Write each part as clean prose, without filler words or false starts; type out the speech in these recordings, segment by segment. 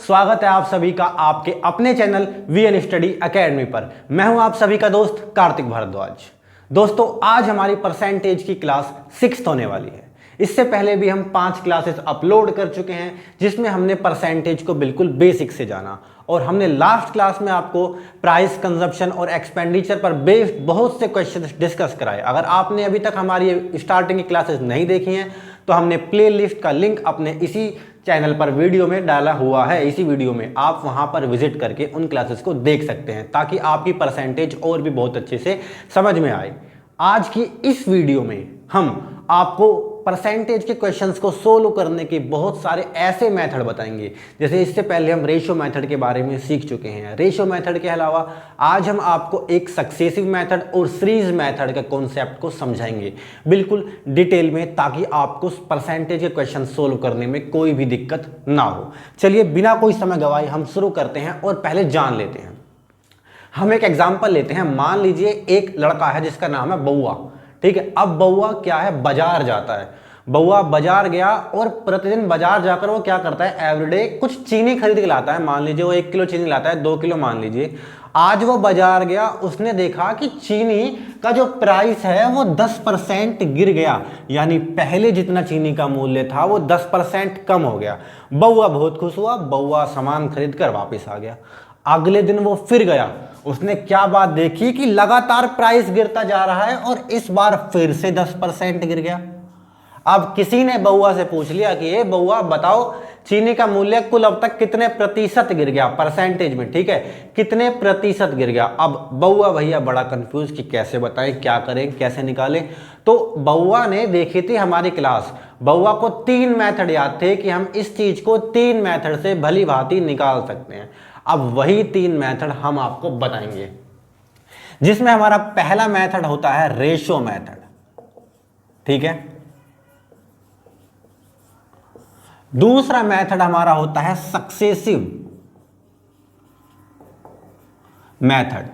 स्वागत है आप सभी का आपके अपने चैनल वीएन स्टडी एकेडमी पर। मैं हूं आप सभी का दोस्त कार्तिक भारद्वाज। दोस्तों, आज हमारी परसेंटेज की क्लास 6th होने वाली है। इससे पहले भी हम 5 क्लासेस अपलोड कर चुके हैं जिसमें हमने परसेंटेज को बिल्कुल बेसिक से जाना, और हमने लास्ट क्लास में आपको प्राइस, कंजप्शन और एक्सपेंडिचर पर बेस्ड बहुत से क्वेश्चंस डिस्कस कराए। अगर आपने अभी तक हमारी स्टार्टिंग की क्लासेस नहीं देखी हैं तो हमने प्लेलिस्ट का लिंक अपने इसी चैनल पर वीडियो में डाला हुआ है। इसी वीडियो में आप वहां पर विजिट करके उन क्लासेस को देख सकते हैं ताकि आपकी परसेंटेज और भी बहुत अच्छे से समझ में आए। आज की इस वीडियो में हम आपको परसेंटेज के क्वेश्चंस को सोल्व करने के बहुत सारे ऐसे मेथड बताएंगे। जैसे इससे पहले हम रेशियो मेथड के बारे में सीख चुके हैं। रेशियो मेथड के अलावा आज हम आपको एक सक्सेसिव मेथड और सीरीज मेथड के कॉन्सेप्ट को समझाएंगे बिल्कुल डिटेल में, ताकि आपको परसेंटेज के क्वेश्चन सोल्व करने में कोई भी दिक्कत ना हो। चलिए बिना कोई समय गवाए हम शुरू करते हैं और पहले जान लेते हैं। हम एक एग्जाम्पल लेते हैं। मान लीजिए एक लड़का है जिसका नाम है बउआ, ठीक है। अब बउआ क्या है, बाजार जाता है। बउआ बाजार गया और प्रतिदिन बाजार जाकर वो क्या करता है, एवरीडे कुछ चीनी खरीद के लाता है। मान लीजिए वो 1 किलो चीनी लाता है, 2 किलो मान लीजिए। आज वो बाजार गया, उसने देखा कि चीनी का जो प्राइस है वो 10% गिर गया, यानी पहले जितना चीनी का मूल्य था वो 10% कम हो गया। बउआ बहुत खुश हुआ, बउआ सामान खरीद कर वापिस आ गया। अगले दिन वो फिर गया, उसने क्या बात देखी कि लगातार प्राइस गिरता जा रहा है और इस बार फिर से 10% गिर गया। अब किसी ने बउआ से पूछ लिया कि ये बउआ बताओ, चीनी का मूल्य कुल अब तक कितने प्रतिशत गिर गया, परसेंटेज में, ठीक है, कितने प्रतिशत गिर गया। अब बउआ भैया बड़ा कंफ्यूज कि कैसे बताएं, क्या करें, कैसे निकालें। तो बउआ ने देखी थी हमारी क्लास, बउआ को 3 मेथड याद थे कि हम इस चीज को 3 मेथड से भली भांति निकाल सकते हैं। अब वही 3 मेथड हम आपको बताएंगे, जिसमें हमारा पहला मेथड होता है रेशियो मेथड, ठीक है। दूसरा मेथड हमारा होता है सक्सेसिव मेथड,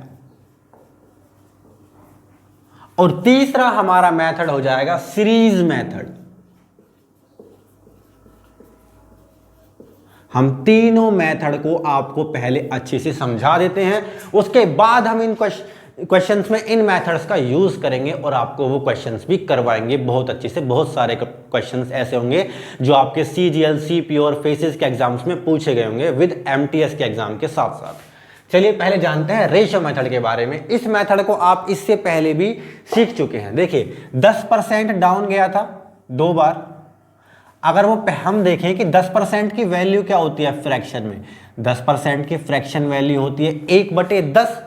और तीसरा हमारा मेथड हो जाएगा सीरीज मेथड। हम तीनों मेथड को आपको पहले अच्छे से समझा देते हैं, उसके बाद हम इन क्वेश्चंस में इन मेथड्स का यूज करेंगे और आपको वो क्वेश्चंस भी करवाएंगे बहुत अच्छे से। बहुत सारे क्वेश्चंस ऐसे होंगे जो आपके सीजीएल, सीपीओ और फेसिस के एग्जाम्स में पूछे गए होंगे विद एमटीएस के एग्जाम के साथ साथ। चलिए पहले जानते हैं रेशियो मेथड के बारे में। इस मेथड को आप इससे पहले भी सीख चुके हैं। देखिए 10% डाउन गया था 2 बार। अगर वो हम देखें कि 10% की वैल्यू क्या होती है फ्रैक्शन में, 10% की फ्रैक्शन वैल्यू होती है 1/10,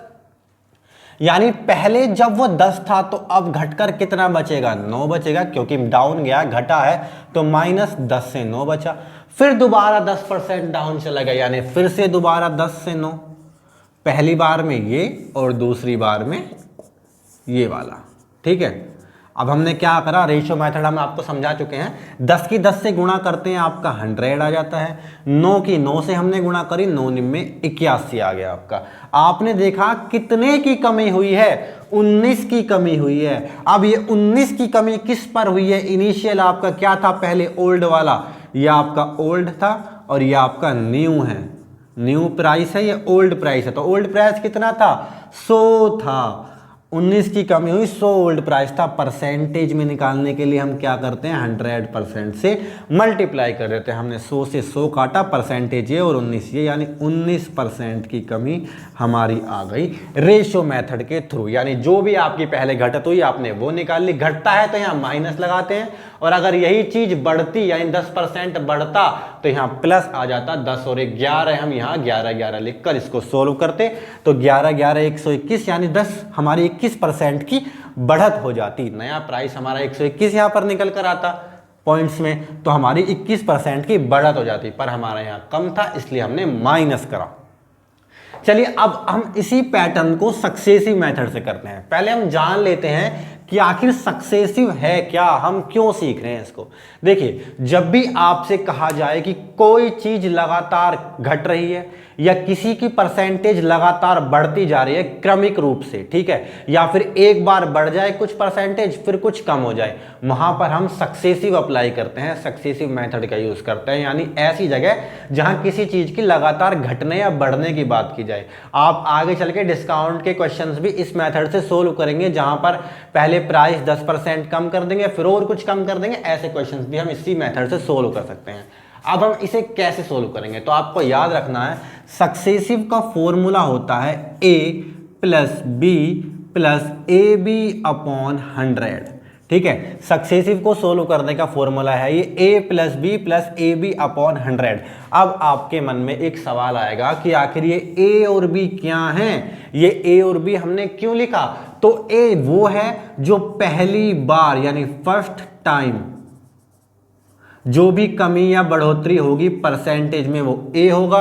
यानी पहले जब वो 10 था तो अब घटकर कितना बचेगा, 9 बचेगा, क्योंकि डाउन गया, घटा है तो -10 से 9 बचा। फिर दोबारा 10% डाउन चला गया, यानी फिर से दोबारा 10 से 9, पहली बार में ये और दूसरी बार में ये वाला, ठीक है। अब हमने क्या करा, रेशियो मेथड हम आपको समझा चुके हैं। 10 की 10 से गुणा करते हैं, आपका 100 आ जाता है। 9 की 9 से हमने गुणा करी, 9 में 81 आ गया आपका। आपने देखा कितने की कमी हुई है, 19 की कमी हुई है। अब ये 19 की कमी किस पर हुई है, इनिशियल आपका क्या था, पहले ओल्ड वाला, ये आपका ओल्ड था और ये आपका न्यू है, न्यू प्राइस है, ये ओल्ड प्राइस है। तो ओल्ड प्राइस कितना था, 100 था। 19 की कमी हुई, 100 ओल्ड प्राइस था। परसेंटेज में निकालने के लिए हम क्या करते हैं, 100% से मल्टीप्लाई कर देते हैं। हमने 100 से 100 काटा, परसेंटेज ये और 19 ये, यानी 19% की कमी हमारी आ गई रेशियो मेथड के थ्रू। यानी जो भी आपकी पहले घटत हुई आपने वो निकाल ली। घटता है तो यहाँ माइनस लगाते हैं, और अगर यही चीज बढ़ती यानी 10% बढ़ता तो यहाँ प्लस आ जाता। 10 और 11, हम यहाँ 11 लिखकर इसको सोल्व करते तो 11 121, यानी 10 हमारी 21% की बढ़त हो जाती। नया प्राइस हमारा 121 यहाँ पर निकल कर आता पॉइंट्स में, तो हमारी 21% की बढ़त हो जाती, पर हमारा यहाँ कम था इसलिए हमने माइनस करा। चलिए अब हम इसी पैटर्न को सक्सेसिव मेथड से करते हैं। पहले हम जान लेते हैं कि आखिर सक्सेसिव है क्या, हम क्यों सीख रहे हैं इसको। देखिए, जब भी आपसे कहा जाए कि कोई चीज लगातार घट रही है या किसी की परसेंटेज लगातार बढ़ती जा रही है क्रमिक रूप से, ठीक है, या फिर एक बार बढ़ जाए कुछ परसेंटेज फिर कुछ कम हो जाए, वहां पर हम सक्सेसिव अप्लाई करते हैं, सक्सेसिव मेथड का यूज करते हैं। यानी ऐसी जगह जहां किसी चीज की लगातार घटने या बढ़ने की बात की जाए। आप आगे चल के डिस्काउंट के क्वेश्चंस भी इस मेथड से सोल्व करेंगे, जहां पर पहले प्राइस 10% कम कर देंगे फिर और कुछ कम कर देंगे। ऐसे क्वेश्चंस भी हम इसी मेथड से सोल्व कर सकते हैं। अब हम इसे कैसे सोल्व करेंगे, तो आपको याद रखना है सक्सेसिव का फॉर्मूला होता है a plus B plus A B upon 100। ठीक है, सक्सेसिव को सोल्व करने का फॉर्मूला है ये a plus B plus A B upon 100। अब आपके मन में एक सवाल आएगा कि आखिर ये a और b क्या हैं, ये a और b हमने क्यों लिखा। तो a वो है जो पहली बार यानी फर्स्ट टाइम जो भी कमी या बढ़ोतरी होगी परसेंटेज में वो a होगा,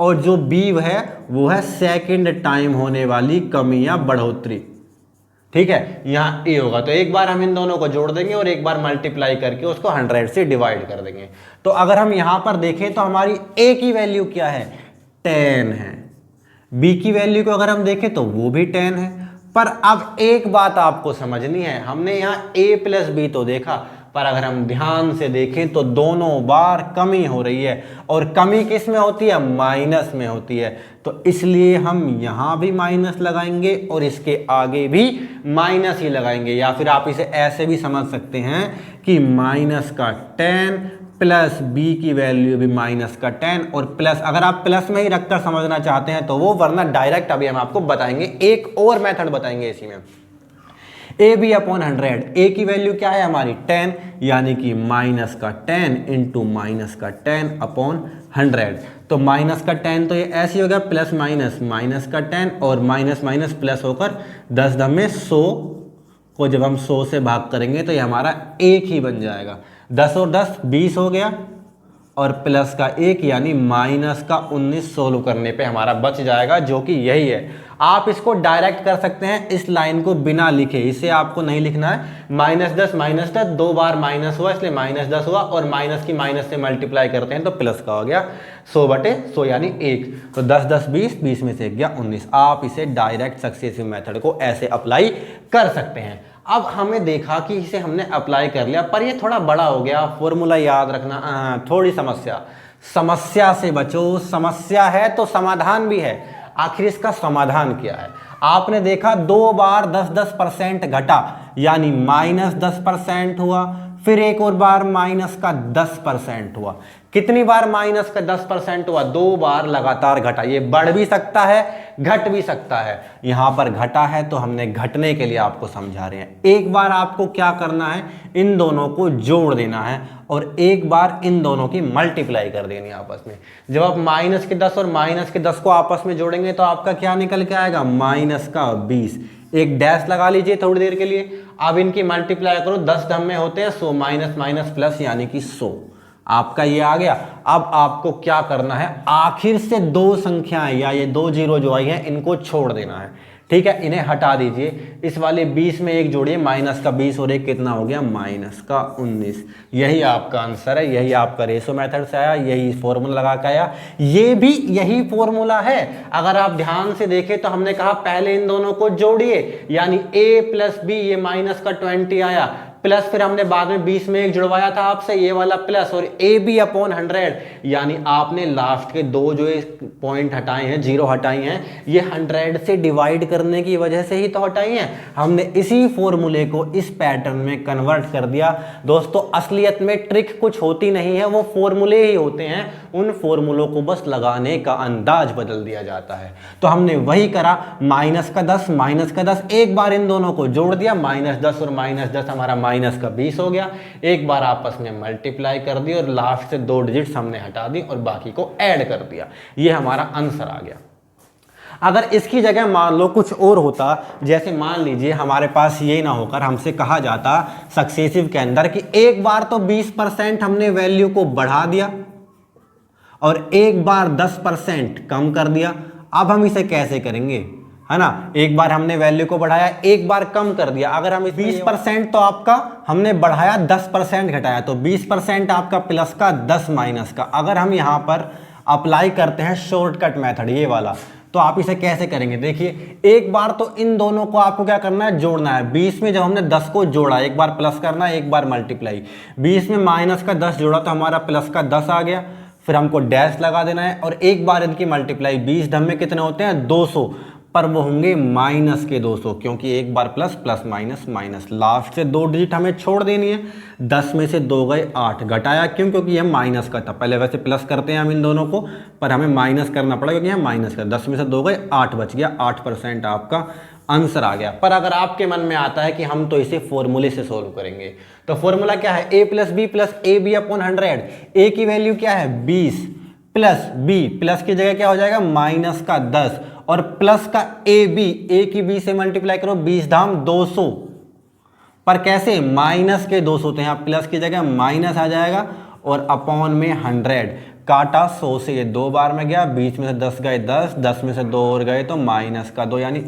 और जो b है वो है सेकंड टाइम होने वाली कमी या बढ़ोतरी। ठीक है, यहाँ a होगा, तो एक बार हम इन दोनों को जोड़ देंगे और एक बार मल्टीप्लाई करके उसको 100 से डिवाइड कर देंगे। तो अगर हम यहां पर देखें तो हमारी a की वैल्यू क्या है, 10 है, b की वैल्यू को अगर हम देखें तो वो भी 10 है। पर अब एक बात आपको समझनी है, हमने यहाँ a प्लस बी तो देखा, पर अगर हम ध्यान से देखें तो दोनों बार कमी हो रही है, और कमी किस में होती है, माइनस में होती है। तो इसलिए हम यहां भी माइनस लगाएंगे और इसके आगे भी माइनस ही लगाएंगे, या फिर आप इसे ऐसे भी समझ सकते हैं कि माइनस का 10 प्लस बी की वैल्यू भी माइनस का 10 और प्लस, अगर आप प्लस में ही रखकर समझना चाहते हैं तो वो, वरना डायरेक्ट अभी हम आपको बताएंगे, एक और मेथड बताएंगे इसी में। ए बी अपॉन 100, ए की वैल्यू क्या है हमारी 10, यानी कि माइनस का 10 इंटू माइनस का 10 अपॉन 100। तो माइनस का 10 तो ये ऐसे हो गया, प्लस माइनस माइनस का 10 और माइनस माइनस प्लस होकर 10 10 में 100 को जब हम 100 से भाग करेंगे तो ये हमारा एक ही बन जाएगा। 10 और 10 20 हो गया, और प्लस का 1 यानी माइनस का 19 सोल्व करने पे हमारा बच जाएगा, जो कि यही है। आप इसको डायरेक्ट कर सकते हैं इस लाइन को बिना लिखे, इसे आपको नहीं लिखना है। माइनस 10 दो बार माइनस हुआ इसलिए माइनस 10 हुआ, और माइनस की माइनस से मल्टीप्लाई करते हैं तो प्लस का हो गया 100/100 यानी 1। तो 10 10 20, 20 में से 1 गया 19। आप इसे डायरेक्ट सक्सेसिव मेथड को ऐसे अप्लाई कर सकते हैं। अब हमें देखा कि इसे हमने अप्लाई कर लिया, पर ये थोड़ा बड़ा हो गया, फॉर्मूला याद रखना, थोड़ी समस्या से बचो। समस्या है तो समाधान भी है। आखिर इसका समाधान क्या है, आपने देखा 2 बार 10% घटा यानी माइनस 10% हुआ, फिर एक और बार माइनस का 10% हुआ। कितनी बार माइनस का 10% हुआ, 2 बार लगातार घटा। ये बढ़ भी सकता है घट भी सकता है, यहां पर घटा है तो हमने घटने के लिए आपको समझा रहे हैं। एक बार आपको क्या करना है, इन दोनों को जोड़ देना है और एक बार इन दोनों की मल्टीप्लाई कर देनी है आपस में। जब आप माइनस के 10 और माइनस के 10 को आपस में जोड़ेंगे तो आपका क्या निकल के आएगा, माइनस का 20। एक डैश लगा लीजिए थोड़ी देर के लिए। अब इनकी मल्टीप्लाई करो, 10 10 में होते हैं 100, माइनस माइनस प्लस यानी कि 100। आपका ये आ गया। अब आपको क्या करना है, आखिर से 2 संख्याएं या ये 2 जीरो जो आई हैं इनको छोड़ देना है। ठीक है, इन्हें हटा दीजिए। इस वाले 20 में एक जोड़िए, माइनस का 20 और एक कितना हो गया, माइनस का 19। यही आपका आंसर है, यही आपका रेशो मेथड से आया, यही फॉर्मूला लगा के आया। ये भी यही फॉर्मूला है। अगर आप ध्यान से देखें तो हमने कहा पहले इन दोनों को जोड़िए, यानी a प्लस बी, ये माइनस का 20 आया, प्लस फिर हमने बाद में 20 में एक जुड़वाया था आपसे, ये वाला प्लस, और ए बी अपॉन 100, यानी आपने लास्ट के 2 जो पॉइंट हटाए हैं, जीरो हटाई हैं, ये 100 से डिवाइड करने की वजह से ही तो हटाई हैं। हमने इसी फॉर्मूले को इस पैटर्न में कन्वर्ट कर दिया। दोस्तों, असलियत में ट्रिक कुछ होती नहीं है, वो फॉर्मूले ही होते हैं, उन फॉर्मूलों को बस लगाने का अंदाज बदल दिया जाता है। तो हमने वही करा, माइनस का 10 माइनस का 10, एक बार इन दोनों को जोड़ दिया, माइनस 10 और माइनस 10 हमारा माइनस का 20 हो गया। एक बार आपस में मल्टीप्लाई कर दी और लास्ट से 2 डिजिट्स हमने हटा दी और बाकी को ऐड कर दिया। ये हमारा आंसर आ गया। अगर इसकी जगह मान लो कुछ और होता, जैसे मान लीजिए हमारे पास ये ना होकर हमसे कहा जाता सक्सेसिव के अंदर कि एक बार तो 20% हमने वैल्यू को बढ़ा दिया और एक बार 10% कम कर दिया। अब हम इसे कैसे करेंगे, है ना। एक बार हमने वैल्यू को बढ़ाया, एक बार कम कर दिया। अगर हम 20% तो आपका हमने बढ़ाया, 10% घटाया, तो 20% आपका प्लस का, 10 माइनस का। अगर हम यहाँ पर अप्लाई करते हैं शॉर्टकट मेथड ये वाला, तो आप इसे कैसे करेंगे? देखिए, एक बार तो इन दोनों को आपको क्या करना है, जोड़ना है। 20 में जब हमने 10 को जोड़ा, एक बार प्लस करना है, एक बार मल्टीप्लाई। 20 में माइनस का 10 जोड़ा तो हमारा प्लस का 10 आ गया, फिर हमको डैश लगा देना है और एक बार इनकी मल्टीप्लाई। 20 धम में कितने होते हैं, 200, पर वो होंगे माइनस के 200, क्योंकि एक बार plus plus minus minus, last से 2 डिजिट हमें छोड़ देनी है। 10 में से 2 गए 8, घटाया क्यों? क्योंकि यह माइनस का था। पहले वैसे प्लस करते हैं हम इन दोनों को, पर हमें माइनस करना पड़ा क्योंकि यह माइनस का। 10 में से 2 गए 8 बच गया, 8% आपका आंसर आ गया। पर अगर आपके मन में आता है कि हम तो इसे फॉर्मूले से सोल्व करेंगे, तो फॉर्मूला क्या है, a plus B plus A B upon 100। A की वैल्यू क्या है, 20, प्लस बी, प्लस की जगह क्या हो जाएगा, माइनस का 10, और प्लस का ए बी, ए की बी से मल्टीप्लाई करो, 20 धाम 200, पर कैसे, माइनस के 200, तो यहाँ प्लस की जगह माइनस आ जाएगा, और अपॉन में 100, काटा 100 से ये 2 बार में गया, बीच में से 10 गए 10, 10 में से 2 और गए तो माइनस का 2 यानी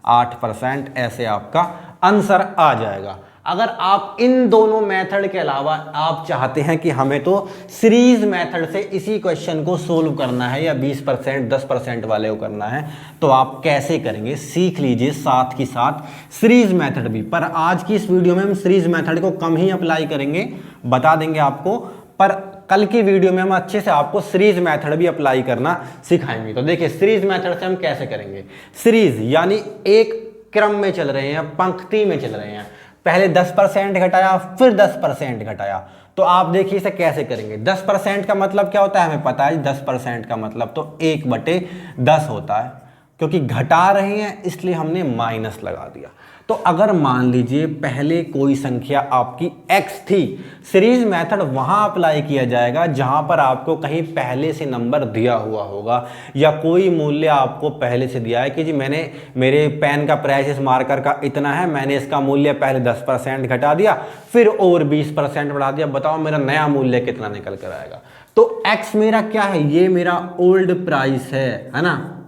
8% ऐसे आपका आंसर आ जाएगा। अगर आप इन दोनों मेथड के अलावा आप चाहते हैं कि हमें तो सीरीज मेथड से इसी क्वेश्चन को सोल्व करना है या 20% 10% वाले को करना है, तो आप कैसे करेंगे सीख लीजिए, साथ ही साथ सीरीज मेथड भी। पर आज की इस वीडियो में हम सीरीज मेथड को कम ही अप्लाई करेंगे, बता देंगे आपको, पर कल की वीडियो में हम अच्छे से आपको सीरीज मेथड भी अप्लाई करना सिखाएंगे। तो देखिए, सीरीज मेथड से हम कैसे करेंगे। सीरीज यानी एक क्रम में चल रहे हैं, पंक्ति में चल रहे हैं, पहले 10% घटाया, फिर 10% घटाया, तो आप देखिए इसे कैसे करेंगे। 10% का मतलब क्या होता है, हमें पता है 10% का मतलब तो 1/10 होता है, क्योंकि घटा रहे हैं इसलिए हमने माइनस लगा दिया। तो अगर मान लीजिए पहले कोई संख्या आपकी x थी, सीरीज मेथड वहां अप्लाई किया जाएगा जहां पर आपको कहीं पहले से नंबर दिया हुआ होगा, या कोई मूल्य आपको पहले से दिया है कि जी मैंने, मेरे पेन का प्राइस इस मार्कर का इतना है, मैंने इसका मूल्य पहले 10% घटा दिया, फिर और 20% बढ़ा दिया, बताओ मेरा नया मूल्य कितना निकल कर आएगा। तो x मेरा क्या है, ये मेरा ओल्ड प्राइस है ना।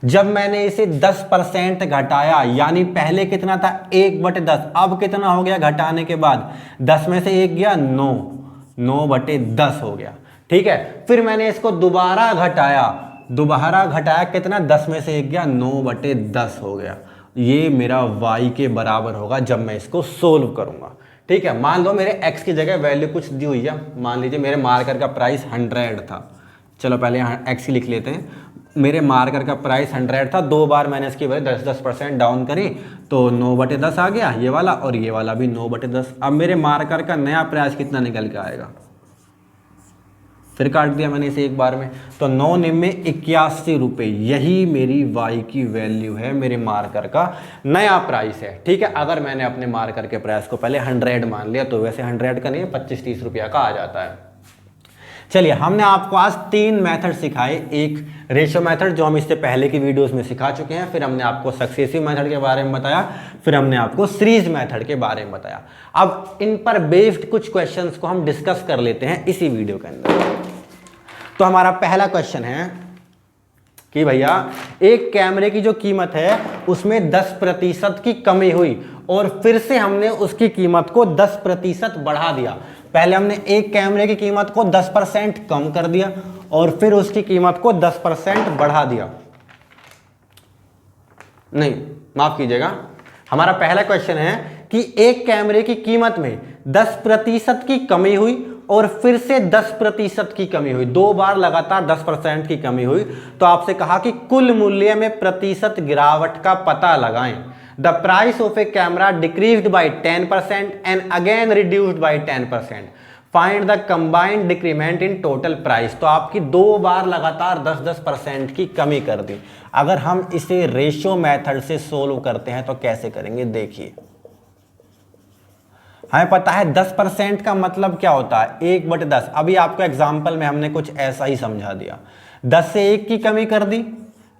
जब मैंने इसे 10% घटाया, यानी पहले कितना था 1/10, अब कितना हो गया घटाने के बाद, 10 में से 1 गया 9, 9/10 हो गया, ठीक है। फिर मैंने इसको दोबारा घटाया कितना, 10 में से 1 गया 9/10 हो गया। ये मेरा y के बराबर होगा जब मैं इसको सोल्व करूंगा, ठीक है। मान लो मेरे x की जगह वैल्यू कुछ दी हुई है, मान लीजिए मेरे मार्कर का प्राइस 100 था, चलो पहले यहाँ x की लिख लेते हैं। मेरे मार्कर का प्राइस 100 था, 2 बार मैंने इसकी वैल्यू 10% डाउन करी तो 9/10 आ गया ये वाला, और ये वाला भी 9/10। अब मेरे मार्कर का नया प्राइस कितना निकल के आएगा, फिर काट दिया मैंने इसे एक बार में, तो 9 में 81 रुपये, यही मेरी y की वैल्यू है, मेरे मार्कर का नया प्राइस है, ठीक है। अगर मैंने अपने मार्कर के प्राइस को पहले 100 मान लिया, तो वैसे 100 का नहीं है, 25-30 रुपया का आ जाता है। चलिए, हमने आपको आज 3 मेथड सिखाए। एक रेशियो मेथड जो हम इससे पहले की वीडियोस में सिखा चुके हैं, फिर हमने आपको सक्सेसिव मेथड के बारे में बताया, फिर हमने आपको सीरीज मेथड के बारे में बताया। अब इन पर बेस्ड कुछ क्वेश्चंस को हम डिस्कस कर लेते हैं इसी वीडियो के अंदर। तो हमारा पहला क्वेश्चन है कि भैया एक कैमरे की जो कीमत है उसमें 10% की कमी हुई, और फिर से हमने उसकी कीमत को 10% बढ़ा दिया। पहले हमने एक कैमरे की कीमत को 10% कम कर दिया, और फिर उसकी कीमत को 10% बढ़ा दिया। नहीं, माफ कीजिएगा, हमारा पहला क्वेश्चन है कि एक कैमरे की कीमत में 10% की कमी हुई, और फिर से 10% की कमी हुई, 2 बार लगातार 10% की कमी हुई। तो आपसे कहा कि कुल मूल्य में प्रतिशत गिरावट का पता लगाएं। The price of A camera decreased bye 10% and again reduced by 10%, find the combined decrement in total price. तो आपकी 2 बार लगातार 10% की कमी कर दी। अगर हम इसे रेशियो मेथड से सोल्व करते हैं तो कैसे करेंगे, देखिए हमें पता है 10% का मतलब क्या होता है, 1/10। अभी आपको एग्जाम्पल में हमने कुछ ऐसा ही समझा दिया, 10 से 1 की कमी कर दी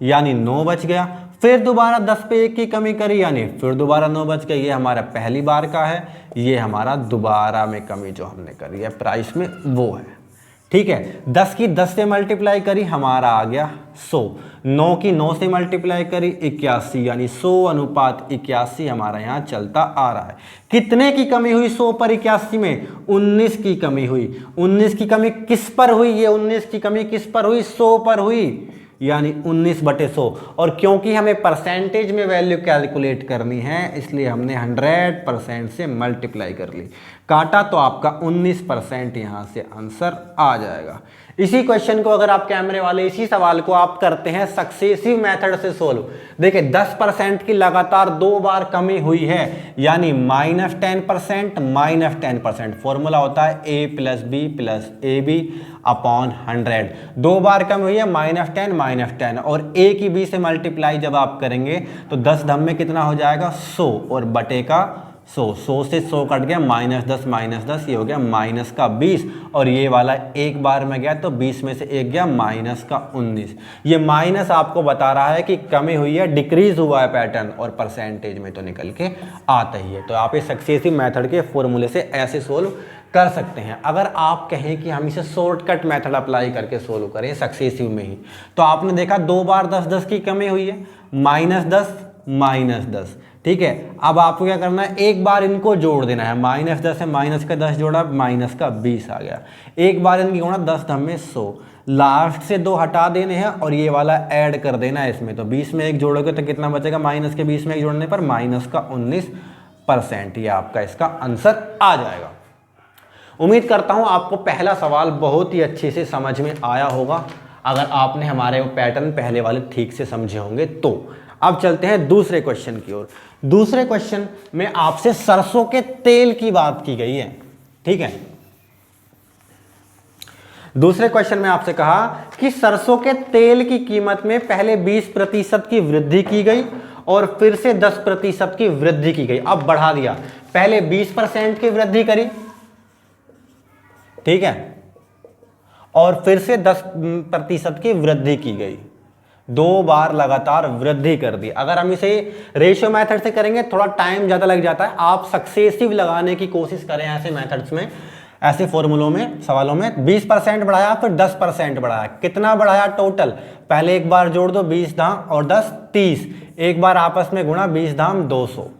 यानी 9 बच गया, फिर दोबारा 10 पे 1 की कमी करी यानी फिर दोबारा 9 बच गया। ये हमारा पहली बार का है, ये हमारा दोबारा में कमी जो हमने करी है प्राइस में वो है, ठीक है, 10 की 10 से मल्टीप्लाई करी, हमारा आ गया 100। 9 की 9 से मल्टीप्लाई करी 81, यानी 100:81 हमारा यहाँ चलता आ रहा है। कितने की कमी हुई 100 पर 81 में? 19 की कमी हुई। 19 की कमी किस पर हुई? ये 19 की कमी किस पर हुई? 100 पर हुई, यानी 19/100। और क्योंकि हमें परसेंटेज में वैल्यू कैलकुलेट करनी है, इसलिए हमने 100% से मल्टीप्लाई कर ली, काटा तो आपका 19% यहाँ से आंसर आ जाएगा। इसी क्वेश्चन को अगर आप कैमरे वाले इसी सवाल को आप करते हैं सक्सेसिव मेथड से सोल्व, देखिए 10% की लगातार 2 बार कमी हुई है, यानी -10% -10%। फॉर्मूला होता है a + b + ab/100। 2 बार कम हुई है, -10 -10, और a की b से मल्टीप्लाई जब आप करेंगे तो 10 धम में कितना हो जाएगा? 100, और बटे का 100 से 100 कट गया, -10, ये हो गया -20, और ये वाला एक बार में गया तो 20 में से एक गया, -19। ये माइनस आपको बता रहा है कि कमी हुई है, डिक्रीज हुआ है पैटर्न, और परसेंटेज में तो निकल के आता ही है। तो आप इस सक्सेसिव मेथड के फॉर्मूले से ऐसे सोल्व कर सकते हैं। अगर आप कहें कि हम इसे शॉर्टकट मेथड अप्लाई करके सोल्व करें सक्सेसिव में ही, तो आपने देखा 2 बार 10-10 की कमी हुई है, -10 -10, ठीक है। अब आपको क्या करना है? एक बार इनको जोड़ देना है, -10 से माइनस का 10 जोड़ा, -20 आ गया। एक बार इनकी गुणा 10 धम में 100, लास्ट से 2 हटा देने हैं और ये वाला ऐड कर देना है इसमें। तो 20 में 1 जोड़ोगे तो कितना बचेगा? माइनस के 20 में 1 जोड़ने पर -19%। ये आपका इसका आंसर आ जाएगा। उम्मीद करता हूं आपको पहला सवाल बहुत ही अच्छे से समझ में आया होगा, अगर आपने हमारे वो पैटर्न पहले वाले ठीक से समझे होंगे तो। अब चलते हैं दूसरे क्वेश्चन की ओर। दूसरे क्वेश्चन में आपसे सरसों के तेल की बात की गई है, ठीक है। दूसरे क्वेश्चन में आपसे कहा कि सरसों के तेल की कीमत में पहले 20% की वृद्धि की गई और फिर से 10% की वृद्धि की गई। अब बढ़ा दिया, पहले 20% की वृद्धि करी, ठीक है, और फिर से 10% की वृद्धि की गई। 2 बार लगातार वृद्धि कर दी। अगर हम इसे रेशियो मेथड से करेंगे थोड़ा टाइम ज़्यादा लग जाता है। आप सक्सेसिव लगाने की कोशिश करें ऐसे मेथड्स में, ऐसे फॉर्मूलों में, सवालों में। 20% बढ़ाया, फिर 10% बढ़ाया, कितना बढ़ाया टोटल? पहले एक बार जोड़ दो, 20 धाम और 10 30, एक बार आपस में गुणा, 20 धाम 200,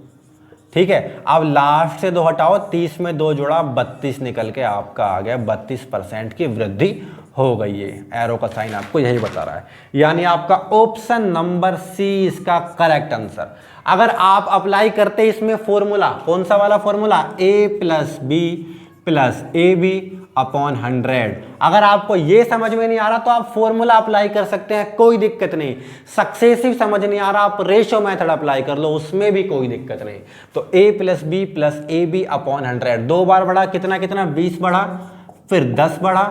ठीक है। अब लास्ट से 2 हटाओ, 30 में 2 जोड़ा, 32 निकल के आपका आ गया। 32% की वृद्धि हो गई। ये एरो का साइन आपको यही बता रहा है, यानी आपका ऑप्शन नंबर सी इसका करेक्ट आंसर। अगर आप अप्लाई करते इसमें फॉर्मूला, कौन सा वाला फॉर्मूला? a + b + ab/100। अगर आपको ये समझ में नहीं आ रहा तो आप फॉर्मूला अप्लाई कर सकते हैं, कोई दिक्कत नहीं। सक्सेसिव समझ नहीं आ रहा, आप रेशियो मेथड अप्लाई कर लो, उसमें भी कोई दिक्कत नहीं। तो a + b + ab/100, 2 बार बढ़ा, कितना कितना? 20 बढ़ा, फिर 10 बढ़ा,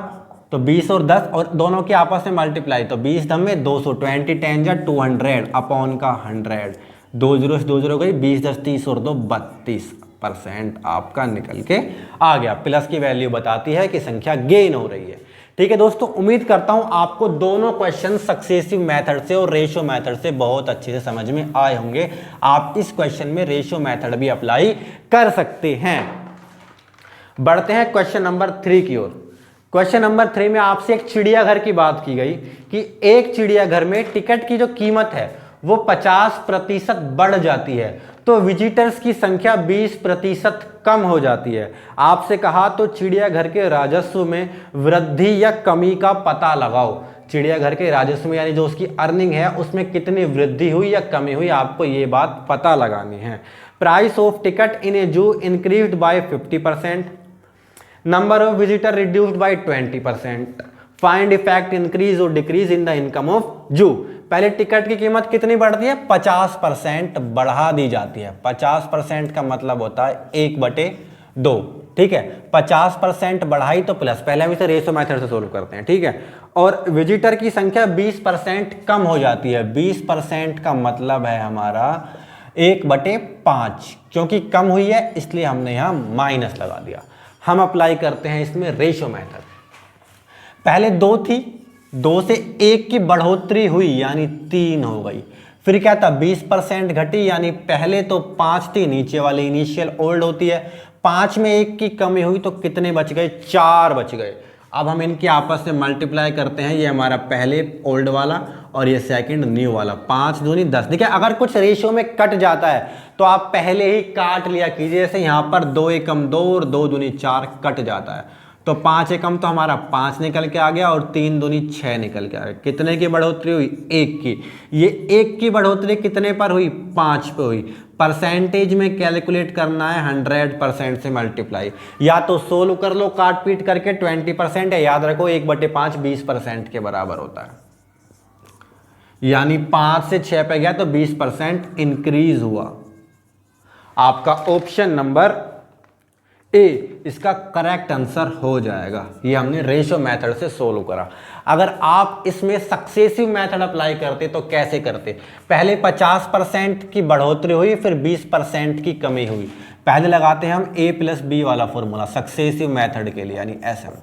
तो 20 और 10 और दोनों के आपस में मल्टीप्लाई, तो 20 धम में 200, 20 10 जा 200 अपॉन का 100, 2 0 से 2 0 गई, 20 10 30 और 2 32% आपका निकल के आ गया। प्लस की वैल्यू बताती है कि संख्या गेन हो रही है, ठीक है दोस्तों। उम्मीद करता हूं आपको दोनों क्वेश्चन सक्सेसिव मेथड से और रेशियो मेथड से बहुत अच्छे से समझ में आए होंगे। आप इस क्वेश्चन में रेशियो मेथड भी अप्लाई कर सकते हैं। बढ़ते हैं क्वेश्चन नंबर 3 की ओर। क्वेश्चन नंबर 3 में आपसे एक चिड़ियाघर की बात की गई कि एक चिड़ियाघर में टिकट की जो कीमत है वो 50% बढ़ जाती है, तो विजिटर्स की संख्या 20% कम हो जाती है। आपसे कहा तो चिड़ियाघर के राजस्व में वृद्धि या कमी का पता लगाओ। चिड़ियाघर के राजस्व में यानी जो उसकी अर्निंग है उसमें कितनी वृद्धि हुई या कमी हुई, आपको ये बात पता लगानी है। Price of ticket in a zoo increased by 50%, number of visitor reduced by 20%, find effect increase और decrease in the income of zoo. पहले टिकट की कीमत कितनी बढ़ती है? 50% बढ़ा दी जाती है। 50% का मतलब होता है 1/2, ठीक है। 50% बढ़ाई तो प्लस, पहले हम इसे रेशियो मेथड से सोल्व करते हैं, ठीक है। और विजिटर की संख्या 20% कम हो जाती है। 20% का मतलब है हमारा 1/5, क्योंकि कम हुई है इसलिए हमने यहां माइनस लगा दिया। हम अप्लाई करते हैं इसमें रेशियो मेथड। पहले 2 थी, 2 से 1 की बढ़ोतरी हुई यानी 3 हो गई। फिर क्या था? 20% घटी, यानी पहले तो 5 थी, नीचे वाली इनिशियल ओल्ड होती है, 5 में 1 की कमी हुई तो कितने बच गए? 4 बच गए। अब हम इनके आपस में मल्टीप्लाई करते हैं, ये हमारा पहले ओल्ड वाला और ये सेकंड न्यू वाला, 5 दूनी 10। देखिए अगर कुछ रेशियो में कट जाता है तो आप पहले ही काट लिया कीजिए, जैसे यहाँ पर 2 एकम 2 और 2 दूनी 4 कट जाता है, तो 5 एकम तो हमारा 5 निकल के आ गया और 3 दूनी 6 निकल के आ गया। कितने की बढ़ोतरी हुई? 1 की। ये 1 की बढ़ोतरी कितने पर हुई? 5 पे हुई। परसेंटेज में कैलकुलेट करना है 100% से मल्टीप्लाई, या तो सोल्व कर लो काट पीट करके 20%, या याद रखो 1/5 20% के बराबर होता है, यानी 5 से 6 पे गया तो 20% इंक्रीज हुआ। आपका ऑप्शन नंबर ए इसका करेक्ट आंसर हो जाएगा। ये हमने रेशियो मेथड से सोल्व करा। अगर आप इसमें सक्सेसिव मेथड अप्लाई करते तो कैसे करते? पहले 50% की बढ़ोतरी हुई, फिर 20% की कमी हुई। पहले लगाते हैं हम a प्लस बी वाला फॉर्मूला सक्सेसिव मेथड के लिए, यानी SM,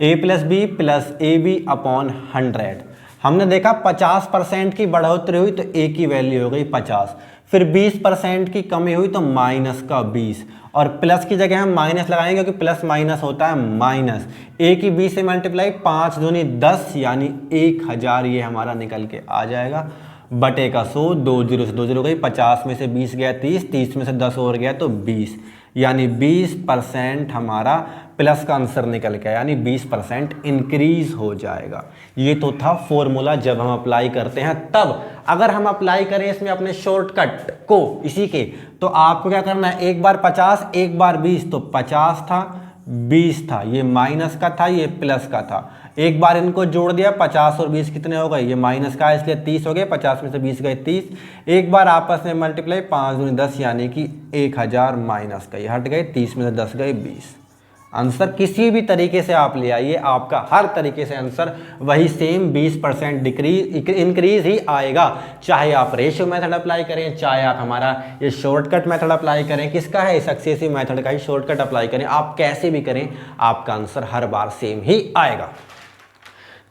a plus B plus A B upon 100। हमने देखा 50% की बढ़ोतरी हुई तो a की वैल्यू हो गई 50, फिर 20% की कमी हुई तो माइनस का 20, और प्लस की जगह हम माइनस लगाएंगे क्योंकि प्लस माइनस होता है माइनस। a की 20 से मल्टीप्लाई, 5 दूनी 10 यानी 1000 ये हमारा निकल के आ जाएगा, बटे का 100, 2 जीरो से 2 जीरो गई, 50 में से 20 गया 30, 30 में से 10 और गया तो 20, यानी 20% हमारा प्लस का आंसर निकल के, यानी 20% इंक्रीज हो जाएगा। ये तो था फॉर्मूला जब हम अप्लाई करते हैं तब। अगर हम अप्लाई करें इसमें अपने शॉर्टकट को इसी के, तो आपको क्या करना है, एक बार 50 एक बार 20, तो 50 था 20 था, ये माइनस का था ये प्लस का था, एक बार इनको जोड़ दिया 50 और 20 कितने हो गए, ये माइनस का है इसलिए 30 हो गए, 50 में से 20 गए 30, एक बार आपस में मल्टीप्लाई 5 दूनी 10 यानी कि 1000 माइनस का, ये हट गए, 30 में से 10 गए 20। आंसर किसी भी तरीके से आप ले आइए, आपका हर तरीके से आंसर वही सेम 20% डिक्रीज इंक्रीज ही आएगा। चाहे आप रेशियो मेथड अप्लाई करें, चाहे आप हमारा ये शॉर्टकट मेथड अप्लाई करें, किसका है सक्सेसिव मेथड का ही शॉर्टकट अप्लाई करें, आप कैसे भी करें आपका आंसर हर बार सेम ही आएगा।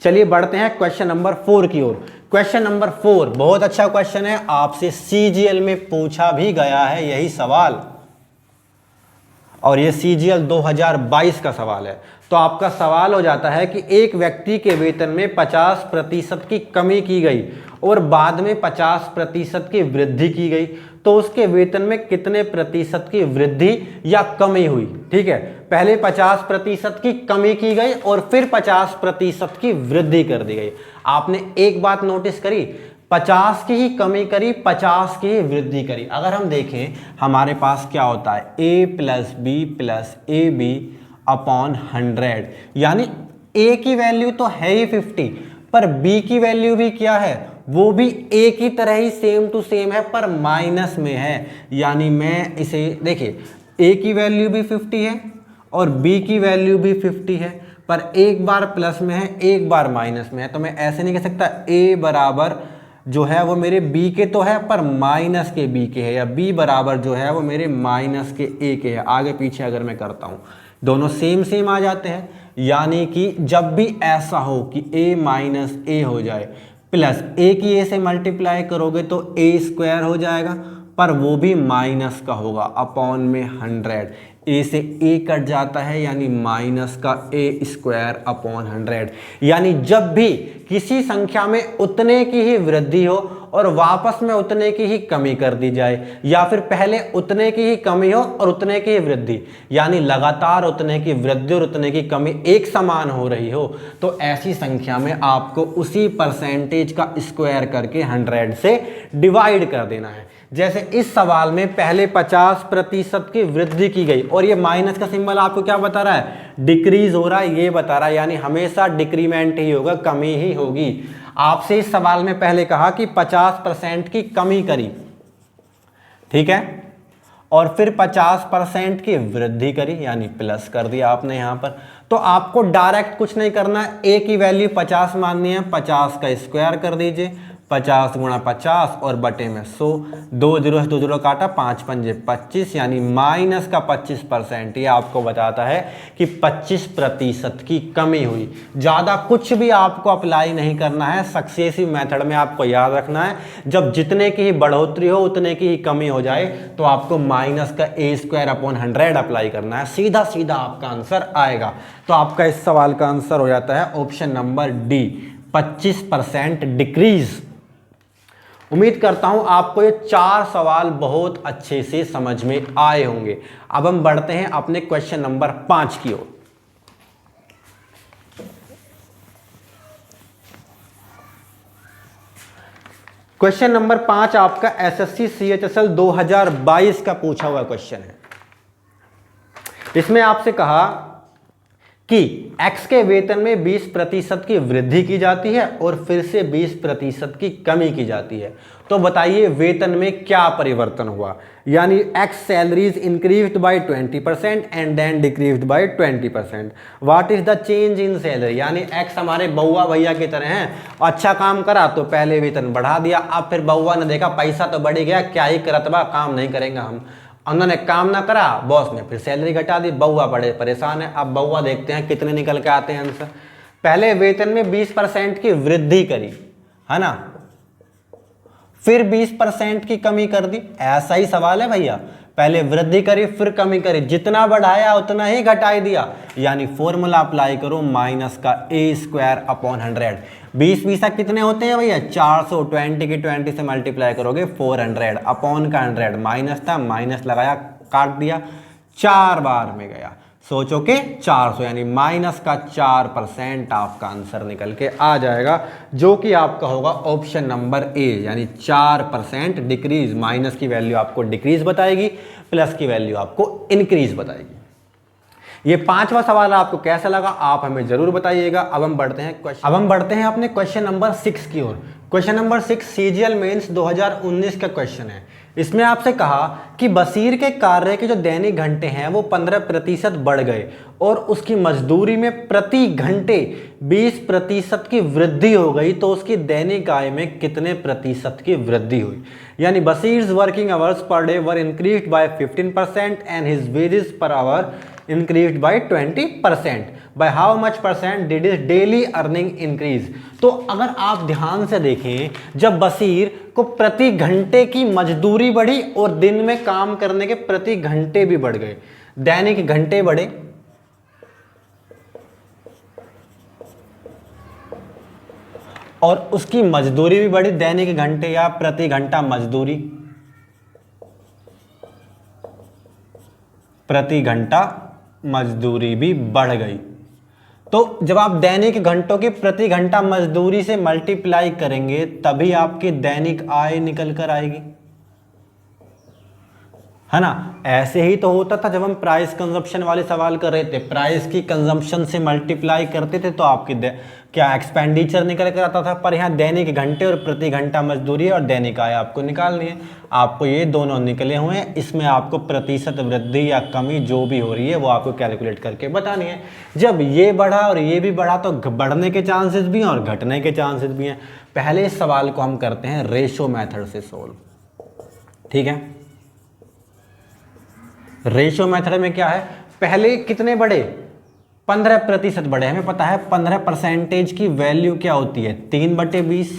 चलिए बढ़ते हैं क्वेश्चन नंबर 4 की ओर। क्वेश्चन नंबर 4 बहुत अच्छा क्वेश्चन है, आपसे CGL में पूछा भी गया है यही सवाल, और ये CGL 2022 का सवाल है। तो आपका सवाल हो जाता है कि एक व्यक्ति के वेतन में 50% की कमी की गई और बाद में 50% की वृद्धि की गई, तो उसके वेतन में कितने प्रतिशत की वृद्धि या कमी हुई? ठीक है, पहले 50% की कमी की गई और फिर 50% की वृद्धि कर दी गई। आपने एक बात नोटिस करी, 50 की ही कमी करी, 50 की ही वृद्धि करी। अगर हम देखें हमारे पास क्या होता है, a plus B plus A B upon 100, यानी a की वैल्यू तो है ही 50, पर b की वैल्यू भी क्या है, वो भी a की तरह ही सेम टू सेम है पर माइनस में है। यानी मैं इसे देखिए, a की वैल्यू भी 50 है और b की वैल्यू भी 50 है, पर एक बार प्लस में है एक बार माइनस में है, तो मैं ऐसे नहीं कह सकता a बराबर जो है वो मेरे b के तो है पर माइनस के b के है, या b बराबर जो है वो मेरे माइनस के a के है। आगे पीछे अगर मैं करता हूँ दोनों सेम सेम आ जाते हैं, यानी कि जब भी ऐसा हो कि a माइनस ए हो जाए प्लस a की a से मल्टीप्लाई करोगे तो a स्क्वायर हो जाएगा, पर वो भी माइनस का होगा अपॉन में 100, a से a कट जाता है यानी माइनस का a स्क्वायर अपॉन 100। यानी जब भी किसी संख्या में उतने की ही वृद्धि हो और वापस में उतने की ही कमी कर दी जाए, या फिर पहले उतने की ही कमी हो और उतने की ही वृद्धि, यानी लगातार उतने की वृद्धि और उतने की कमी एक समान हो रही हो, तो ऐसी संख्या में आपको उसी परसेंटेज का स्क्वायर करके 100 से डिवाइड कर देना है। जैसे इस सवाल में पहले 50% की वृद्धि की गई और ये माइनस का सिंबल आपको क्या बता रहा है, डिक्रीज हो रहा है, ये बता रहा है, यानी हमेशा डिक्रीमेंट ही होगा, कमी ही होगी। आपसे इस सवाल में पहले कहा कि 50% की कमी करी, ठीक है, और फिर 50% की वृद्धि करी यानी प्लस कर दिया आपने यहां पर। तो आपको डायरेक्ट कुछ नहीं करना है, a की वैल्यू 50 माननी है, 50 का स्क्वायर कर दीजिए 50 गुणा 50 और बटे में 100, 2 जीरो से 2 जीरो काटा, 5 पंजे 25 यानी माइनस का 25%। ये आपको बताता है कि 25% की कमी हुई। ज़्यादा कुछ भी आपको अप्लाई नहीं करना है, सक्सेसिव मेथड में आपको याद रखना है जब जितने की ही बढ़ोतरी हो उतने की ही कमी हो जाए तो आपको माइनस का a² / 100 अप्लाई करना है, सीधा सीधा आपका आंसर आएगा। तो आपका इस सवाल का आंसर हो जाता है ऑप्शन नंबर डी, 25% डिक्रीज। उम्मीद करता हूं आपको ये 4 सवाल बहुत अच्छे से समझ में आए होंगे। अब हम बढ़ते हैं अपने क्वेश्चन नंबर 5 की ओर। क्वेश्चन नंबर 5 आपका एसएससी CHSL 2022 का पूछा हुआ क्वेश्चन है। इसमें आपसे कहा कि x के वेतन में 20% की वृद्धि की जाती है और फिर से 20% की कमी की जाती है। तो बताइए वेतन में क्या परिवर्तन हुआ। यानी x salaries increased by 20% and then decreased by 20%। What is the change in salary. यानी x हमारे बउआ भैया की तरह हैं, अच्छा काम करा तो पहले वेतन बढ़ा दिया, अब फिर बउआ ने देखा पैसा तो बढ़ गया, क्या ही करत बा, काम नहीं करेंगे हम। उन्होंने काम ना करा, बॉस ने फिर सैलरी घटा दी, बउआ बड़े परेशान है। अब बउआ देखते हैं कितने निकल के आते हैं आंसर। पहले वेतन में 20% की वृद्धि करी, है ना, फिर 20% की कमी कर दी। ऐसा ही सवाल है भैया, पहले वृद्धि करी फिर कमी करी, जितना बढ़ाया उतना ही घटाई दिया। यानी फॉर्मूला अप्लाई करो माइनस का a² / 100। 20 20 कितने होते हैं भैया, 400। 20 की 20 से मल्टीप्लाई करोगे 400, अपॉन का 100 माइनस था, माइनस लगाया काट दिया, 4 बार में गया, सोचो कि 400 यानी माइनस का 4% आपका आंसर निकल के आ जाएगा, जो कि आपका होगा ऑप्शन नंबर ए, यानी 4% डिक्रीज। माइनस की वैल्यू आपको डिक्रीज बताएगी, प्लस की वैल्यू आपको इंक्रीज बताएगी। ये 5वां सवाल आपको कैसा लगा आप हमें जरूर बताइएगा। अब हम बढ़ते हैं अपने क्वेश्चन नंबर 6 की ओर। क्वेश्चन नंबर 6 CGL मेंस 2019 का क्वेश्चन है। इसमें आपसे कहा कि बशीर के कार्य के जो दैनिक घंटे हैं वो 15% बढ़ गए और उसकी मजदूरी में प्रति घंटे 20% की वृद्धि हो गई, तो उसकी दैनिक आय में कितने प्रतिशत की वृद्धि हुई। यानी Bashir's working hours per day were increased by 15% and his wages per hour increased by 20%. By how much % did his daily earning increase? तो अगर आप ध्यान से देखें, जब बशीर को प्रति घंटे की मजदूरी बढ़ी और दिन में काम करने के प्रति घंटे भी बढ़ गए, दैनिक घंटे बढ़े और उसकी मजदूरी भी बढ़ी, दैनिक घंटे या प्रति घंटा मजदूरी, प्रति घंटा मजदूरी भी बढ़ गई। तो जब आप दैनिक घंटों की प्रति घंटा मजदूरी से मल्टीप्लाई करेंगे तभी आपकी दैनिक आय निकल कर आएगी, है ना। ऐसे ही तो होता था जब हम प्राइस कंजम्पशन वाले सवाल कर रहे थे, प्राइस की कंजम्पशन से मल्टीप्लाई करते थे तो आपकी क्या एक्सपेंडिचर निकल कर आता था। पर यहाँ दैनिक घंटे और प्रति घंटा मजदूरी और दैनिक आय आपको निकालनी है। आपको ये दोनों निकले हुए हैं, इसमें आपको प्रतिशत वृद्धि या कमी जो भी हो रही है वो आपको कैलकुलेट करके बतानी है। जब ये बढ़ा और ये भी बढ़ा तो बढ़ने के चांसेस भी हैं और घटने के चांसेस भी हैं। पहले इस सवाल को हम करते हैं रेशो मेथड से सोल्व, ठीक है। रेशो मेथड में क्या है, पहले कितने बढ़े, 15% बढ़े। हमें पता है 15% की वैल्यू क्या होती है, 3/20।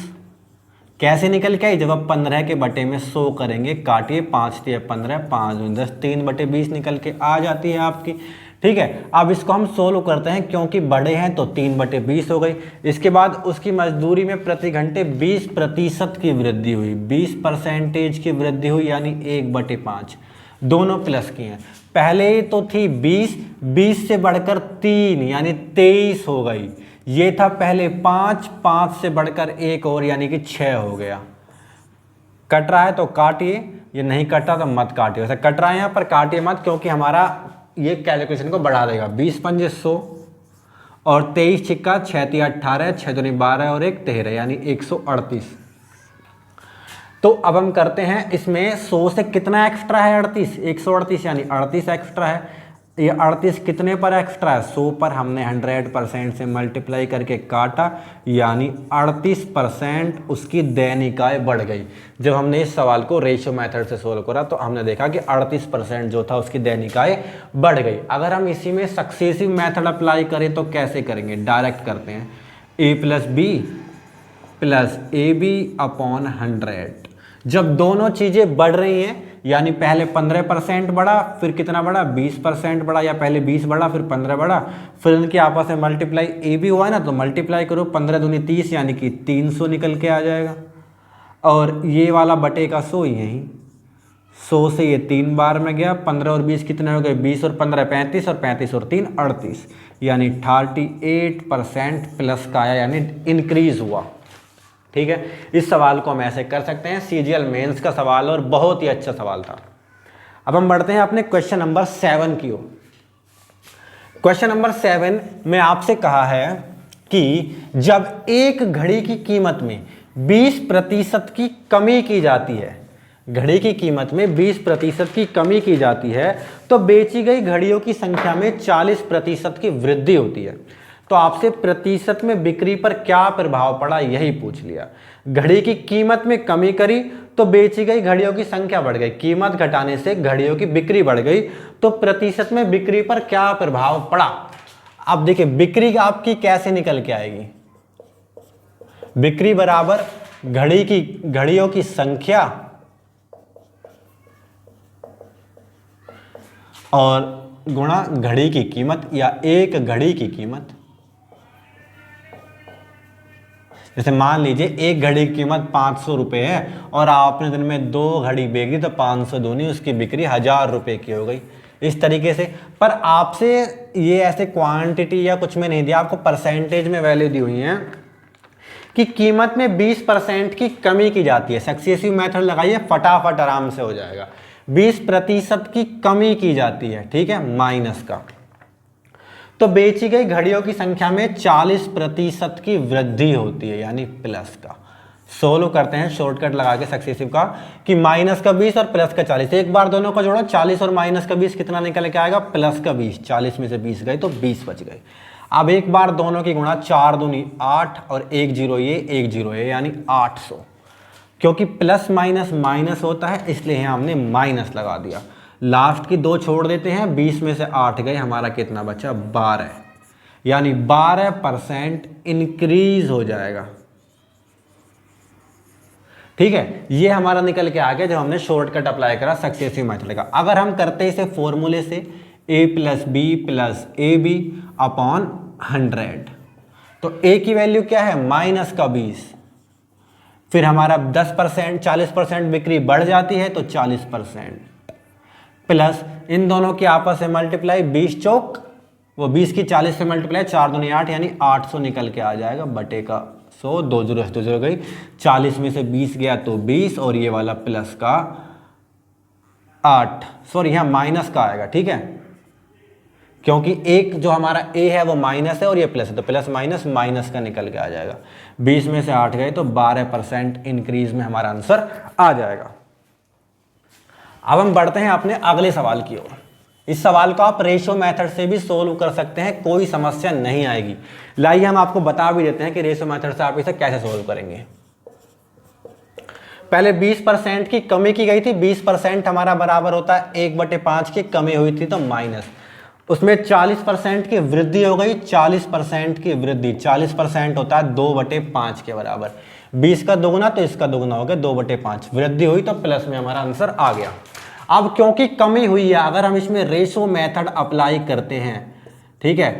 कैसे निकल के आई, जब आप 15 के बटे में 100 करेंगे, काटिए, 5 × 15 5 × 10 3/20 निकल के आ जाती है आपकी, ठीक है। अब इसको हम सोल्व करते हैं, क्योंकि बड़े हैं तो 3/20 हो गई। इसके बाद उसकी मजदूरी में प्रति घंटे 20% की वृद्धि हुई, 20% की वृद्धि हुई, यानी 1/5, दोनों प्लस की हैं। पहले तो थी 20, 20 से बढ़कर 3 यानी 23 हो गई। ये था पहले 5, 5 से बढ़कर 1 और यानी कि 6 हो गया। कट रहा है तो काटिए, ये नहीं कटा तो मत काटिए। वैसे कट रहा है यहाँ पर, काटिए मत, क्योंकि हमारा ये कैलकुलेशन को बढ़ा देगा। 20 पंजे 100 और 23 छिक्का 6 × 18, 6 दूनी 12 और 1 13 यानी 138। तो अब हम करते हैं, इसमें 100 से कितना एक्स्ट्रा है, 38, 138 यानी 38 एक्स्ट्रा है। ये 38 कितने पर एक्स्ट्रा है, 100 पर। हमने 100% से मल्टीप्लाई करके काटा, यानी 38% उसकी दैनिक आय बढ़ गई। जब हमने इस सवाल को रेशियो मेथड से सोल्व करा तो हमने देखा कि 38% जो था उसकी दैनिक आय बढ़ गई। अगर हम इसी में सक्सेसिव मेथड अप्लाई करें तो कैसे करेंगे, डायरेक्ट करते हैं, a plus B plus A B upon 100। जब दोनों चीज़ें बढ़ रही हैं, यानी पहले 15% बढ़ा, फिर कितना बढ़ा, 20% बढ़ा, या पहले 20 बढ़ा फिर 15 बढ़ा, फिर इनके आपस में मल्टीप्लाई ए बी हुआ है ना, तो मल्टीप्लाई करो, 15 दूनी 30, यानी कि 300 निकल के आ जाएगा। और ये वाला बटे का 100 यहीं, 100 से ये 3 बार में गया, 15 और 20 कितने हो गए, 20 और 15 35, और 35 और 3 38, यानी 38% प्लस का आया, यानी इंक्रीज हुआ। ठीक है, इस सवाल को हम ऐसे कर सकते हैं, सीजीएल मेंस का सवाल और बहुत ही अच्छा सवाल था। अब हम बढ़ते हैं अपने क्वेश्चन नंबर 7 की ओर। क्वेश्चन नंबर 7 में आपसे कहा है कि जब एक घड़ी की कीमत में 20% की कमी की जाती है, घड़ी की कीमत में 20% की कमी की जाती है, तो बेची गई घड़ियों की संख्या में 40% की वृद्धि होती है। तो आपसे प्रतिशत में बिक्री पर क्या प्रभाव पड़ा, यही पूछ लिया। घड़ी की कीमत में कमी करी तो बेची गई घड़ियों की संख्या बढ़ गई, कीमत घटाने से घड़ियों की बिक्री बढ़ गई, तो प्रतिशत में बिक्री पर क्या प्रभाव पड़ा। अब देखिए बिक्री आपकी कैसे निकल के आएगी, बिक्री बराबर घड़ियों की संख्या और गुणा घड़ी की कीमत, या एक घड़ी की कीमत। जैसे मान लीजिए एक घड़ी की कीमत 500 रुपये है और आपने दिन में 2 घड़ी बेच दी, तो 500 दूनी उसकी बिक्री 1000 रुपये की हो गई, इस तरीके से। पर आपसे ये ऐसे क्वांटिटी या कुछ में नहीं दिया, आपको परसेंटेज में वैल्यू दी हुई है कि कीमत में 20% की कमी की जाती है। सक्सेसिव मेथड लगाइए, फटाफट आराम से हो जाएगा। 20% की कमी की जाती है, ठीक है, माइनस का, तो बेची गई घड़ियों की संख्या में 40% की वृद्धि होती है, यानी प्लस का। सोल्व करते हैं शॉर्टकट लगा के सक्सेसिव का, कि माइनस का 20 और प्लस का 40, एक बार दोनों को जोड़ा, 40 और माइनस का 20 कितना निकल के आएगा, प्लस का 20। 40 में से 20 गए तो 20 बच गए। अब एक बार दोनों की गुणा, 4 दूनी 8 और 1 0 ये 1 0 ये, यानी 800। क्योंकि प्लस माइनस माइनस होता है, इसलिए यहाँ हमने माइनस लगा दिया। लास्ट की 2 छोड़ देते हैं, 20 में से 8 गए, हमारा कितना बचा, 12, यानी 12% इंक्रीज हो जाएगा। ठीक है, ये हमारा निकल के आ गया जब हमने शॉर्टकट अप्लाई करा सक्सेसिव मेथड का। अगर हम करते इसे फॉर्मूले से, a plus B plus A B upon 100, तो a की वैल्यू क्या है, माइनस का 20, फिर हमारा 10% 40% बिक्री बढ़ जाती है तो 40%, प्लस इन दोनों की आपस में मल्टीप्लाई, 20 चौक वो 20 की 40 से मल्टीप्लाई, 4 दूनी 8, यानी 800 निकल के आ जाएगा, बटे का 100, 2 0 2 0 गई, 40 में से 20 गया तो 20, और ये वाला प्लस का 8, सॉरी यहाँ माइनस का आएगा, ठीक है, क्योंकि एक जो हमारा a है वो माइनस है और ये प्लस है, तो प्लस माइनस माइनस का निकल के आ जाएगा। 20 में से 8 गए तो 12% इंक्रीज में हमारा आंसर आ जाएगा। अब हम बढ़ते हैं अपने अगले सवाल की ओर। इस सवाल को आप रेशियो मेथड से भी सोल्व कर सकते हैं, कोई समस्या नहीं आएगी। लाइए हम आपको बता भी देते हैं कि रेशियो मेथड से आप इसे कैसे सोल्व करेंगे। पहले 20% की कमी की गई थी, 20% हमारा बराबर होता है 1/5 की, कमी हुई थी तो माइनस, उसमें 40% की वृद्धि हो गई, 40% की वृद्धि, 40% होता है 2/5 के बराबर, 20 का दोगुना तो इसका दोगुना हो गया, 2/5 वृद्धि हुई तो प्लस में हमारा आंसर आ गया। अब क्योंकि कमी हुई है, अगर हम इसमें रेशो मेथड अप्लाई करते हैं, ठीक है,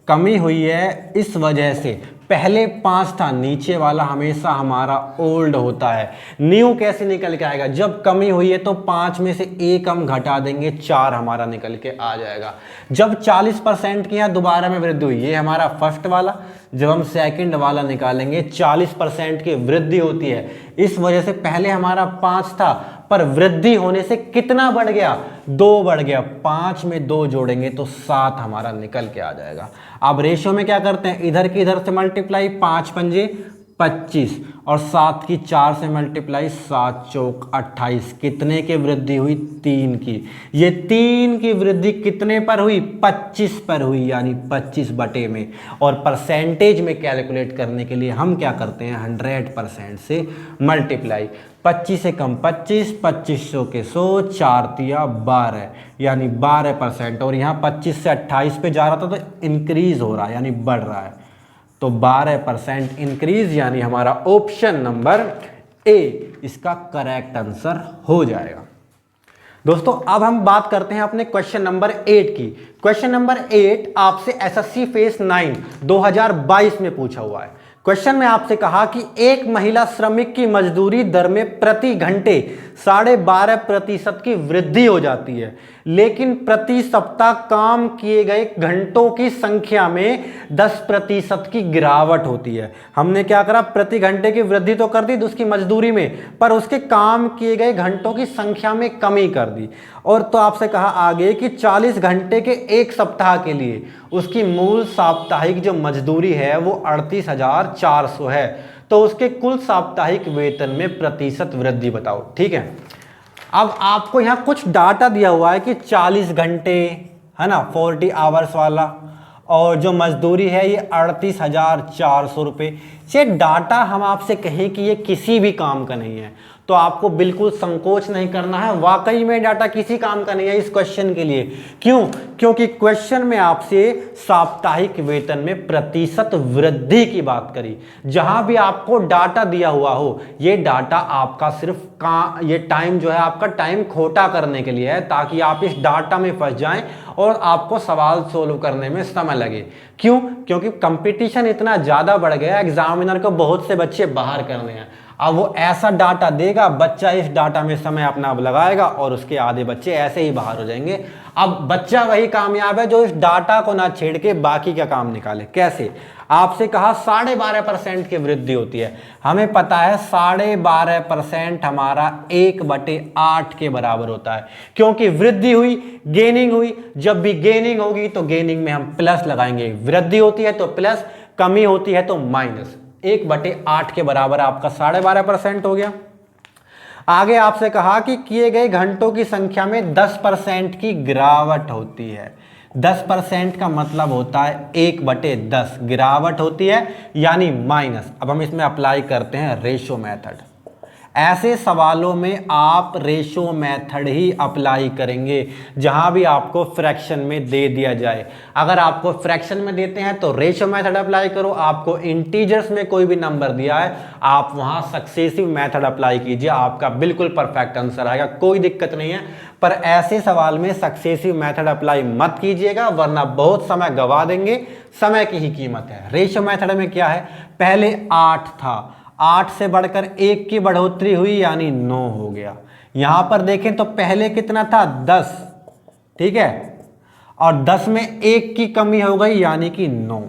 कमी हुई है इस वजह से, पहले 5 था, नीचे वाला हमेशा हमारा ओल्ड होता है। न्यू कैसे निकल के आएगा, जब कमी हुई है तो 5 में से 1 हम घटा देंगे, 4 हमारा निकल के आ जाएगा। जब 40% की यहाँ दोबारा में वृद्धि हुई, ये हमारा फर्स्ट वाला, जब हम सेकंड वाला निकालेंगे 40% की वृद्धि होती है, इस वजह से पहले हमारा 5 था, पर वृद्धि होने से कितना बढ़ गया, 2 बढ़ गया, 5 में 2 जोड़ेंगे तो 7 हमारा निकल के आ जाएगा। अब रेशियो में क्या करते हैं, इधर की इधर से मल्टीप्लाई, 5 पंजे 25 और 7 की 4 से मल्टीप्लाई, 7 चौक 28। कितने की वृद्धि हुई? 3 की। ये 3 की वृद्धि कितने पर हुई? 25 पर हुई, यानी 25 बटे में। और परसेंटेज में कैलकुलेट करने के लिए हम क्या करते हैं? 100% से मल्टीप्लाई। 25 से कम 25, 2500 के 100, 4 तिया 12, यानी 12%। और यहाँ 25 से 28 पे जा रहा था तो इंक्रीज हो रहा है, यानी बढ़ रहा है, तो 12% इंक्रीज, यानी हमारा ऑप्शन नंबर ए इसका करेक्ट आंसर हो जाएगा। दोस्तों अब हम बात करते हैं अपने क्वेश्चन नंबर 8 की। क्वेश्चन नंबर 8 आपसे एसएससी फेस 9 2022 में पूछा हुआ है। क्वेश्चन में आपसे कहा कि एक महिला श्रमिक की मजदूरी दर में प्रति घंटे 12.5% की वृद्धि हो जाती है, लेकिन प्रति सप्ताह काम किए गए घंटों की संख्या में 10% की गिरावट होती है। हमने क्या करा? प्रति घंटे की वृद्धि तो कर दी उसकी मजदूरी में, पर उसके काम किए गए घंटों की संख्या में कमी कर दी। और तो आपसे कहा आगे कि 40 घंटे के एक सप्ताह के लिए उसकी मूल साप्ताहिक जो मजदूरी है वो 38,400 है, तो उसके कुल साप्ताहिक वेतन में प्रतिशत वृद्धि बताओ। ठीक है, अब आपको यहां कुछ डाटा दिया हुआ है कि 40 घंटे है ना, 40 आवर्स वाला, और जो मजदूरी है ये 38,400 रुपये। ये डाटा हम आपसे कहें कि ये किसी भी काम का नहीं है तो आपको बिल्कुल संकोच नहीं करना है, वाकई में डाटा किसी काम का नहीं है इस क्वेश्चन के लिए। क्यों? क्योंकि क्वेश्चन में आपसे साप्ताहिक वेतन में प्रतिशत वृद्धि की बात करी। जहां भी आपको डाटा दिया हुआ हो, ये डाटा आपका सिर्फ ये टाइम जो है आपका टाइम खोटा करने के लिए है, ताकि आप इस डाटा में फंस जाएं और आपको सवाल सोल्व करने में समय लगे। क्यों? क्योंकि कंपटीशन इतना ज्यादा बढ़ गया, एग्जामिनर को बहुत से बच्चे बाहर करने हैं। अब वो ऐसा डाटा देगा, बच्चा इस डाटा में समय अपना लगाएगा और उसके आधे बच्चे ऐसे ही बाहर हो जाएंगे। अब बच्चा वही कामयाब है जो इस डाटा को ना छेड़ के बाकी का काम निकाले। कैसे? आपसे कहा 12.5% की वृद्धि होती है। हमें पता है 12.5% हमारा 1/8 के बराबर होता है, क्योंकि वृद्धि हुई, गेनिंग हुई। जब भी गेनिंग होगी तो गेनिंग में हम प्लस लगाएंगे, वृद्धि होती है तो प्लस, कमी होती है तो माइनस। 1/8 के बराबर आपका 12.5% हो गया। आगे आपसे कहा कि किए गए घंटों की संख्या में 10% की गिरावट होती है। 10% का मतलब होता है 1/10 गिरावट होती है, यानी माइनस। अब हम इसमें अप्लाई करते हैं रेशो मेथड। ऐसे सवालों में आप रेशो मेथड ही अप्लाई करेंगे जहां भी आपको फ्रैक्शन में दे दिया जाए। अगर आपको फ्रैक्शन में देते हैं तो रेशो मेथड अप्लाई करो, आपको इंटीजर्स में कोई भी नंबर दिया है आप वहां सक्सेसिव मेथड अप्लाई कीजिए, आपका बिल्कुल परफेक्ट आंसर आएगा, कोई दिक्कत नहीं है। पर ऐसे सवाल में सक्सेसिव मेथड अप्लाई मत कीजिएगा, वरना बहुत समय गवा देंगे, समय की ही कीमत है। रेशो मेथड में क्या है? पहले 8 था, 8 से बढ़कर 1 की बढ़ोतरी हुई, यानी 9 हो गया। यहां पर देखें तो पहले कितना था? 10, ठीक है, और 10 में 1 की कमी हो गई, यानी कि 9।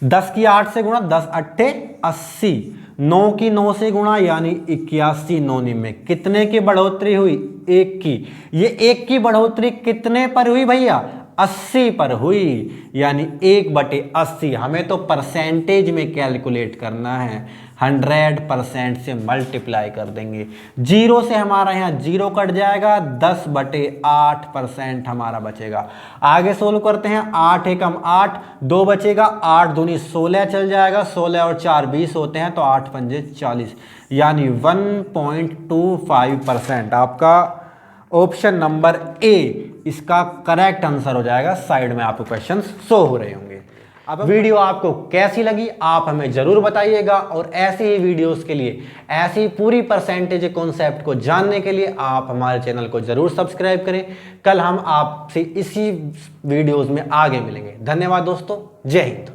10 की 8 से गुणा, 10 अट्ठे 80, 9 की 9 से गुणा, यानी 81, 9 में कितने की बढ़ोतरी हुई? 1 की। ये 1 की बढ़ोतरी कितने पर हुई भैया? 80 पर हुई, यानी 1/80। हमें तो परसेंटेज में कैलकुलेट करना है, 100% से मल्टीप्लाई कर देंगे। 0 से हमारा यहाँ 0 कट जाएगा, 10/8% हमारा बचेगा। आगे सोल्व करते हैं। 8 एकम 8, 2 बचेगा, 8 दूनी 16 चल जाएगा, 16 और 4 20 होते हैं, तो 8 पंजे 40, यानी 1.25% आपका ऑप्शन नंबर ए इसका करेक्ट आंसर हो जाएगा। साइड में आपको क्वेश्चंस शो हो रहे होंगे। अब वीडियो आपको कैसी लगी आप हमें जरूर बताइएगा, और ऐसे ही वीडियोस के लिए, ऐसी पूरी परसेंटेज कॉन्सेप्ट को जानने के लिए आप हमारे चैनल को जरूर सब्सक्राइब करें। कल हम आपसे इसी वीडियोस में आगे मिलेंगे। धन्यवाद दोस्तों, जय हिंद।